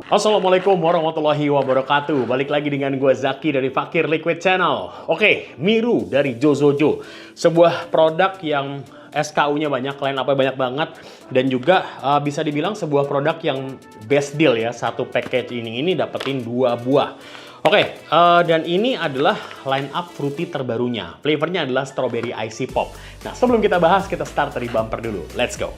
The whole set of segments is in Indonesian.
Assalamualaikum warahmatullahi wabarakatuh. Balik lagi dengan gue Zaki dari Fakir Liquid Channel. Oke, Miru dari Jozojo. Sebuah produk yang SKU-nya banyak, line up-nya banyak banget. Dan juga bisa dibilang sebuah produk yang best deal ya. Satu package ini dapetin 2 buah. Oke, dan ini adalah line up fruity terbarunya. Flavornya adalah Strawberry Icy Pop. Nah, sebelum kita bahas, kita start dari bumper dulu. Let's go!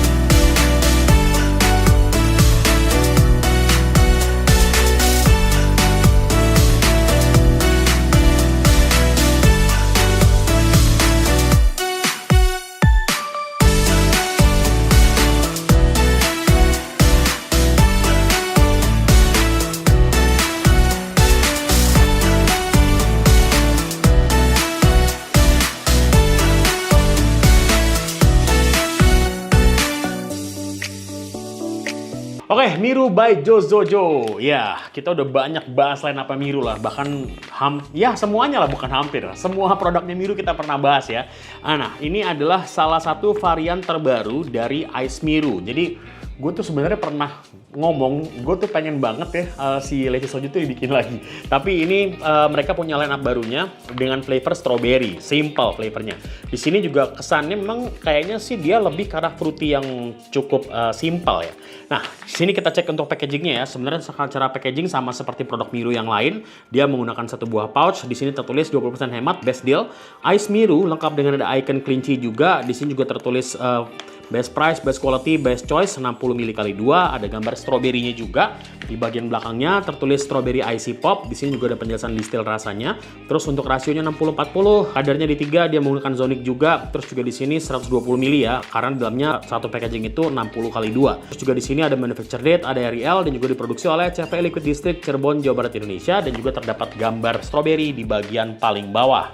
Oke, Miru by Jozojo. Ya, kita udah banyak bahas line up Miru lah. Bahkan, ya semuanya lah, bukan hampir. Semua produknya Miru kita pernah bahas ya. Nah, ini adalah salah satu varian terbaru dari Ice Miru. Jadi, gue tuh sebenarnya pernah ngomong, gue tuh pengen banget ya si Leci Soju tuh dibikin lagi. Tapi ini mereka punya line up barunya dengan flavor strawberry, simple flavornya. Di sini juga kesannya memang kayaknya sih dia lebih ke arah fruity yang cukup simple ya. Nah, di sini kita cek untuk packagingnya ya. Sebenarnya secara packaging sama seperti produk Miru yang lain. Dia menggunakan satu buah pouch. Di sini tertulis 20% hemat, best deal. Ice Miru lengkap dengan ada icon kelinci juga. Di sini juga tertulis best price, best quality, best choice, 60 ml kali 2, ada gambar stroberinya juga. Di bagian belakangnya tertulis Strawberry Icy Pop. Di sini juga ada penjelasan distil rasanya. Terus untuk rasionya 60-40, kadarnya di 3, dia menggunakan Zonic juga. Terus juga di sini 120 ml ya, karena di dalamnya satu packaging itu 60 kali 2. Terus juga di sini ada manufacture date, ada REL, dan juga diproduksi oleh CV Liquid District Cirebon, Jawa Barat, Indonesia. Dan juga terdapat gambar strawberry di bagian paling bawah.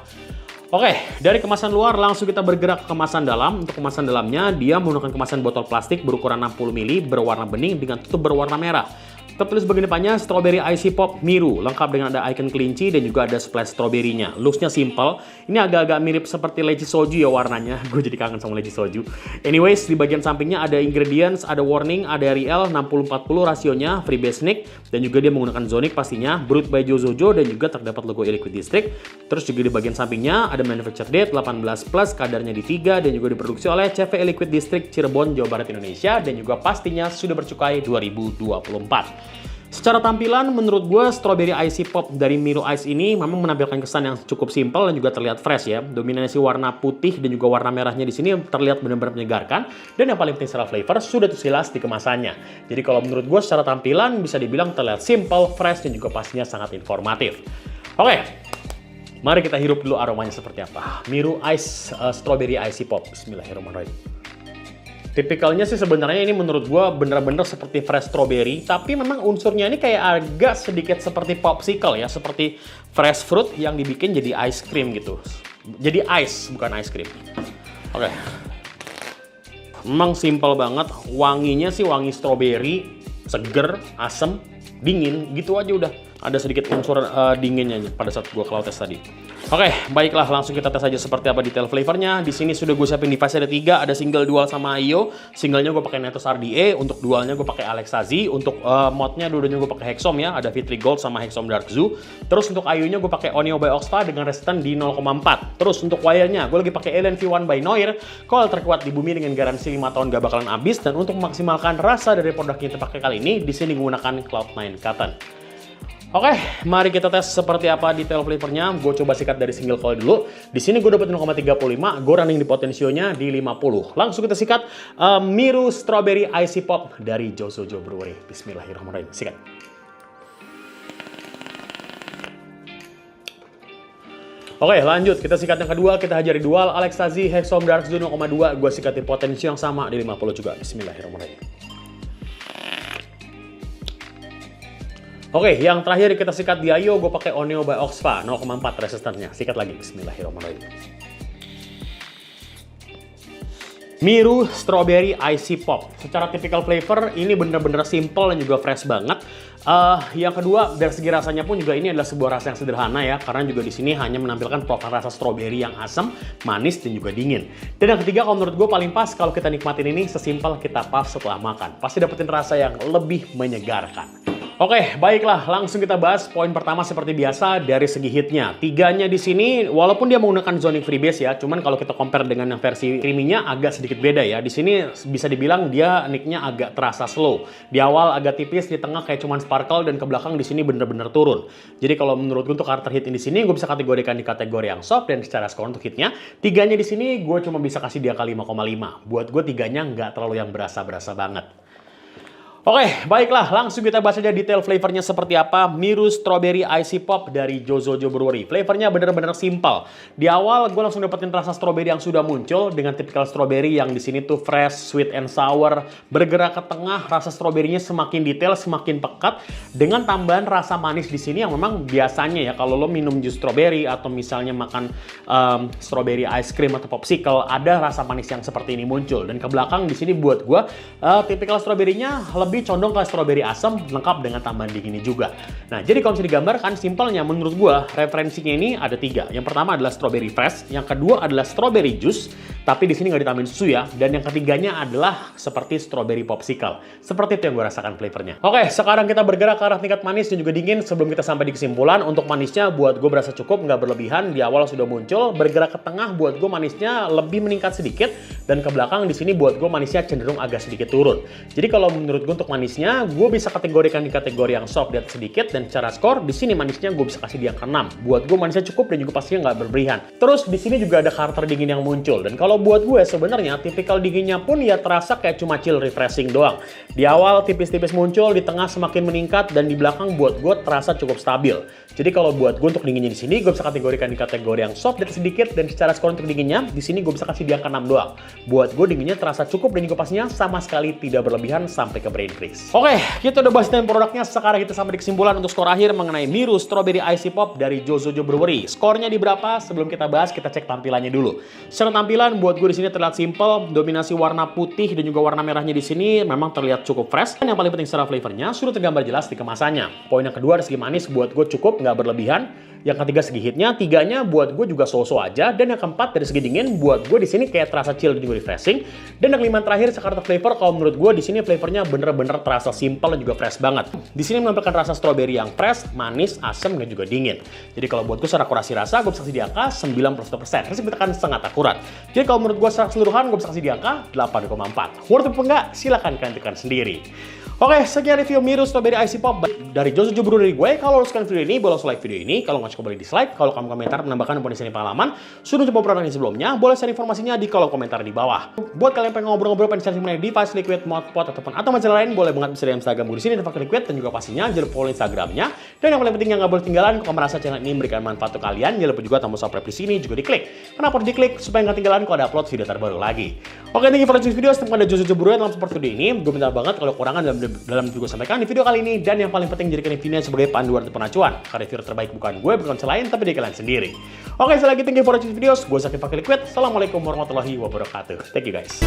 Oke, dari kemasan luar langsung kita bergerak ke kemasan dalam. Untuk kemasan dalamnya, dia menggunakan kemasan botol plastik berukuran 60 ml berwarna bening dengan tutup berwarna merah. Tertulis bagian depannya Strawberry Icy Pop Miru, lengkap dengan ada icon kelinci dan juga ada splash strawberry-nya. Looknya simple. Ini agak-agak mirip seperti Leci Soju ya warnanya. Gue jadi kangen sama Leci Soju. Anyways, di bagian sampingnya ada ingredients, ada warning, ada REL 60-40 rasionya, free base sneak, dan juga dia menggunakan Zonic pastinya, brewed by Jozojo, dan juga terdapat logo Liquid District. Terus juga di bagian sampingnya ada manufacture date 18+, kadarnya di 3, dan juga diproduksi oleh CV Liquid District Cirebon, Jawa Barat, Indonesia, dan juga pastinya sudah bercukai 2024. Secara tampilan, menurut gue Strawberry Icy Pop dari Miru Ice ini memang menampilkan kesan yang cukup simpel dan juga terlihat fresh ya. Dominasi warna putih dan juga warna merahnya di sini terlihat benar-benar menyegarkan. Dan yang paling penting secara flavor sudah tersilas di kemasannya. Jadi kalau menurut gue secara tampilan bisa dibilang terlihat simple, fresh, dan juga pastinya sangat informatif. Oke, mari kita hirup dulu aromanya seperti apa. Miru Ice Strawberry Icy Pop. Bismillahirrahmanirrahim. Tipikalnya sih sebenarnya ini menurut gue bener-bener seperti fresh strawberry, tapi memang unsurnya ini kayak agak sedikit seperti popsicle ya, seperti fresh fruit yang dibikin jadi ice cream gitu. Jadi ice, bukan ice cream. Oke. Memang simple banget, wanginya sih wangi strawberry, seger, asem, dingin, gitu aja udah. Ada sedikit unsur dinginnya pada saat gue kalau tes tadi. Oke, baiklah langsung kita tes aja seperti apa detail flavornya. Di sini sudah gue siapin device ada 3, ada single, dual, sama IO. Singlenya gue pakai Netos RDA, untuk dualnya gue pakai Alexazi, untuk modnya dua-duanya gue pakai Hexom ya, ada Fitri Gold sama Hexom Dark Zoo. Terus untuk IO-nya gue pakai Onio by Oxfa dengan resistan di 0,4. Terus untuk wire-nya gue lagi pakai Alien V1 by Noir, coil terkuat di bumi dengan garansi 5 tahun gak bakalan habis. Dan untuk memaksimalkan rasa dari produk yang kita pakai kali ini, di sini menggunakan Cloud9 Cotton. Oke, mari kita tes seperti apa detail flavornya. Gue coba sikat dari single coil dulu. Di sini gue dapat 0,35, gue running di potensionya di 50. Langsung kita sikat Miru Strawberry Icy Pop dari Jozojo Brewery. Bismillahirrahmanirrahim. Sikat. Oke, lanjut. Kita sikat yang kedua. Kita hajari dual Alexazi Hexom Dark Zoo 0,2. Gue sikatin potensio yang sama di 50 juga. Bismillahirrahmanirrahim. Oke, yang terakhir kita sikat di IO, gue pakai Onio by Oxfa 0,4 resistannya. Sikat lagi, bismillahirrahmanirrahim. Miru Strawberry Icy Pop. Secara typical flavor, ini bener-bener simple dan juga fresh banget. Yang kedua, dari segi rasanya pun juga ini adalah sebuah rasa yang sederhana ya, karena juga di sini hanya menampilkan profil rasa strawberry yang asam, manis, dan juga dingin. Dan yang ketiga, kalau menurut gue paling pas kalau kita nikmatin ini sesimpel kita puff setelah makan. Pasti dapetin rasa yang lebih menyegarkan. Oke, baiklah, langsung kita bahas poin pertama seperti biasa dari segi hitnya. Tiganya di sini, walaupun dia menggunakan Zonic Freebase ya, cuman kalau kita compare dengan yang versi creamy-nya agak sedikit beda ya. Di sini bisa dibilang dia nicknya agak terasa slow. Di awal agak tipis, di tengah kayak cuman sparkle, dan ke belakang di sini bener-bener turun. Jadi kalau menurut gue untuk karakter hit di sini, gue bisa kategorikan di kategori yang soft, dan secara skor untuk hitnya, tiganya di sini gue cuma bisa kasih dia kali 5,5. Buat gue tiganya nggak terlalu yang berasa-berasa banget. Oke, baiklah, langsung kita bahas aja detail flavornya seperti apa. Miru Strawberry Icy Pop dari Jozojo Brewery. Flavornya bener-bener simpel. Di awal gue langsung dapetin rasa strawberry yang sudah muncul dengan tipikal strawberry yang di sini tuh fresh, sweet and sour. Bergerak ke tengah, rasa stroberinya semakin detail, semakin pekat dengan tambahan rasa manis di sini yang memang biasanya ya kalau lo minum jus strawberry atau misalnya makan strawberry ice cream atau popsicle, ada rasa manis yang seperti ini muncul. Dan ke belakang di sini buat gue tipikal stroberinya lebih condong ke strawberry asam lengkap dengan tambahan dinginnya juga. Nah, jadi kalau bisa digambarkan simpelnya menurut gua referensinya ini ada 3. Yang pertama adalah strawberry fresh, yang kedua adalah strawberry juice, tapi di sini nggak ditambahin susu ya, dan yang ketiganya adalah seperti strawberry popsicle. Seperti itu yang gua rasakan flavornya. Oke, sekarang kita bergerak ke arah tingkat manis dan juga dingin. Sebelum kita sampai di kesimpulan, untuk manisnya buat gua berasa cukup, nggak berlebihan. Di awal sudah muncul, bergerak ke tengah buat gua manisnya lebih meningkat sedikit, dan ke belakang di sini buat gua manisnya cenderung agak sedikit turun. Jadi kalau menurut gua untuk manisnya, gue bisa kategorikan di kategori yang soft dan sedikit, dan secara skor di sini manisnya gue bisa kasih di angka 6. Buat gue manisnya cukup dan juga pastinya nggak berlebihan. Terus di sini juga ada karakter dingin yang muncul, dan kalau buat gue sebenarnya tipikal dinginnya pun ya terasa kayak cuma chill refreshing doang. Di awal tipis-tipis muncul, di tengah semakin meningkat, dan di belakang buat gue terasa cukup stabil. Jadi kalau buat gue untuk dinginnya di sini gue bisa kategorikan di kategori yang soft dan sedikit, dan secara skor untuk dinginnya di sini gue bisa kasih di angka 6 doang. Buat gue dinginnya terasa cukup dan juga pastinya sama sekali tidak berlebihan sampai ke brain freeze. Oke, kita udah bahas tentang produknya. Sekarang kita sampai di kesimpulan untuk skor akhir mengenai Miru Strawberry Icy Pop dari Jozojo Brewery. Skornya di berapa? Sebelum kita bahas, kita cek tampilannya dulu. Secara tampilan buat gue di sini terlihat simple, dominasi warna putih dan juga warna merahnya di sini memang terlihat cukup fresh. Dan yang paling penting secara flavornya sudah tergambar jelas di kemasannya. Poin yang kedua dari segi manis buat gue cukup, nggak berlebihan. Yang ketiga segi hitnya, tiganya buat gue juga so-so aja, dan yang keempat dari segi dingin buat gue di sini kayak terasa chill dan juga refreshing. Dan yang kelima terakhir sekarang flavor, kalau menurut gue di sini flavornya bener-bener terasa simple dan juga fresh banget. Di sini menampilkan rasa strawberry yang fresh, manis, asam dan juga dingin. Jadi kalau buat gue secara akurasi rasa gue bisa kasih di angka 91%. Harus dikatakan sangat akurat. Jadi kalau menurut gue secara keseluruhan gue bisa kasih di angka 8,4. Worth it apa enggak? Silahkan kalian tekan sendiri. Oke, sekian review Miru Strawberry Icy Pop dari Jozojo Brewery dari gue. Kalau lo suka video ini, boleh like video ini. Kalau nggak suka boleh dislike. Kalau kamu komentar menambahkan poin sini pengalaman, sudah coba produk ini sebelumnya, boleh share informasinya di kolom komentar di bawah. Buat kalian pengen ngobrol-ngobrol, pengen share mengenai device liquid, modpot ataupun atau masalah lain, boleh banget bisa di Instagram gue di sini Device Liquid, dan juga pastinya jangan lupa follow Instagramnya. Dan yang paling penting yang nggak boleh tinggalan, kalau merasa channel ini memberikan manfaat untuk kalian, jangan lupa juga tombol subscribe di sini juga diklik. Kenapa harus diklik? Supaya nggak ketinggalan kalau ada upload video terbaru lagi. Oke, thank you for watching video. Sampai pada Jozojo Brewery dalam support video ini. Gue minta banget kalau kurangan dalam juga sampai di video kali ini, dan yang paling penting jadikan ini sebagai panduan atau pengacuan, karena reviewer terbaik bukan gue, bukan selain, tapi dari kalian sendiri. Oke, sekali lagi thank you for watching videos. Gue Sakti Pakai Liquid. Assalamualaikum warahmatullahi wabarakatuh. Thank you guys.